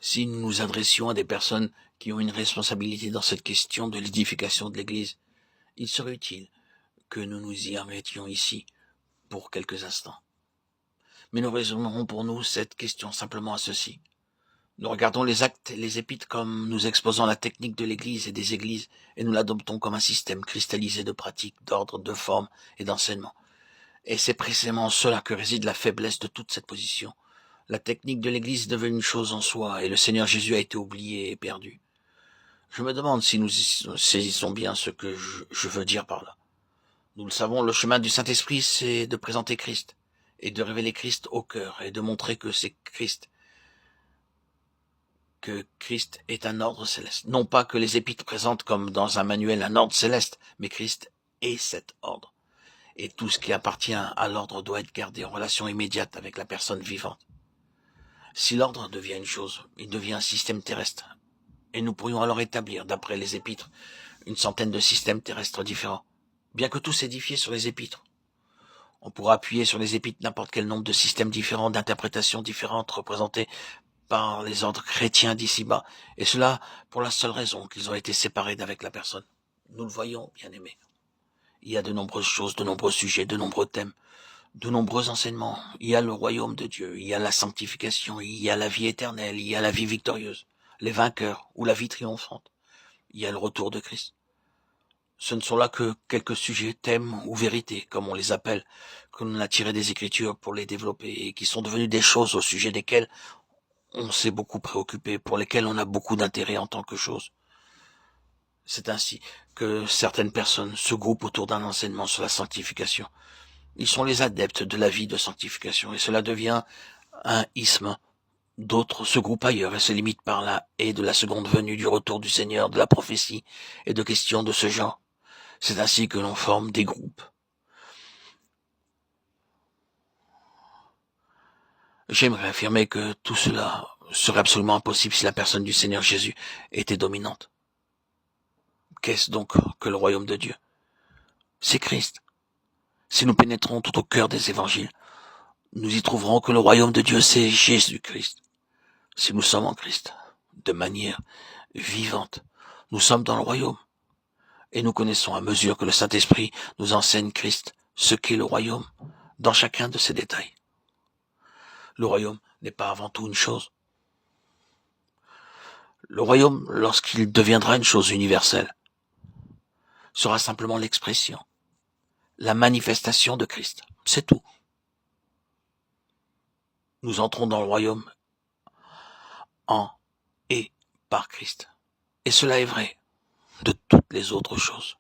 Si nous nous adressions à des personnes qui ont une responsabilité dans cette question de l'édification de l'Église, il serait utile que nous nous y arrêtions ici pour quelques instants. Mais nous résumerons pour nous cette question simplement à ceci. Nous regardons les actes et les épîtres comme nous exposant la technique de l'Église et des Églises, et nous l'adoptons comme un système cristallisé de pratiques, d'ordre, de forme et d'enseignement. Et c'est précisément en cela que réside la faiblesse de toute cette position. La technique de l'Église est devenue une chose en soi, et le Seigneur Jésus a été oublié et perdu. Je me demande si nous saisissons bien ce que je veux dire par là. Nous le savons, le chemin du Saint-Esprit, c'est de présenter Christ, et de révéler Christ au cœur, et de montrer que c'est Christ, que Christ est un ordre céleste. Non pas que les épîtres présentent comme dans un manuel un ordre céleste, mais Christ est cet ordre. Et tout ce qui appartient à l'ordre doit être gardé en relation immédiate avec la personne vivante. Si l'ordre devient une chose, il devient un système terrestre. Et nous pourrions alors établir, d'après les épîtres, une centaine de systèmes terrestres différents, bien que tous édifiés sur les épîtres. On pourra appuyer sur les épîtres n'importe quel nombre de systèmes différents, d'interprétations différentes, représentés par les ordres chrétiens d'ici-bas, et cela pour la seule raison qu'ils ont été séparés d'avec la personne. Nous le voyons, bien-aimés. Il y a de nombreuses choses, de nombreux sujets, de nombreux thèmes, de nombreux enseignements. Il y a le royaume de Dieu, il y a la sanctification, il y a la vie éternelle, il y a la vie victorieuse, les vainqueurs ou la vie triomphante. Il y a le retour de Christ. Ce ne sont là que quelques sujets, thèmes ou vérités, comme on les appelle, que l'on a tiré des Écritures pour les développer et qui sont devenus des choses au sujet desquelles on s'est beaucoup préoccupé, pour lesquelles on a beaucoup d'intérêt en tant que chose. C'est ainsi que certaines personnes se groupent autour d'un enseignement sur la sanctification. Ils sont les adeptes de la vie de sanctification et cela devient un isthme. D'autres se groupent ailleurs et se limitent par la haie de la seconde venue, du retour du Seigneur, de la prophétie et de questions de ce genre. C'est ainsi que l'on forme des groupes. J'aimerais affirmer que tout cela serait absolument impossible si la personne du Seigneur Jésus était dominante. Qu'est-ce donc que le royaume de Dieu? C'est Christ. Si nous pénétrons tout au cœur des évangiles, nous y trouverons que le royaume de Dieu, c'est Jésus-Christ. Si nous sommes en Christ, de manière vivante, nous sommes dans le royaume. Et nous connaissons à mesure que le Saint-Esprit nous enseigne Christ, ce qu'est le royaume, dans chacun de ses détails. Le royaume n'est pas avant tout une chose. Le royaume, lorsqu'il deviendra une chose universelle, sera simplement l'expression, la manifestation de Christ. C'est tout. Nous entrons dans le royaume en et par Christ. Et cela est vrai de toutes les autres choses.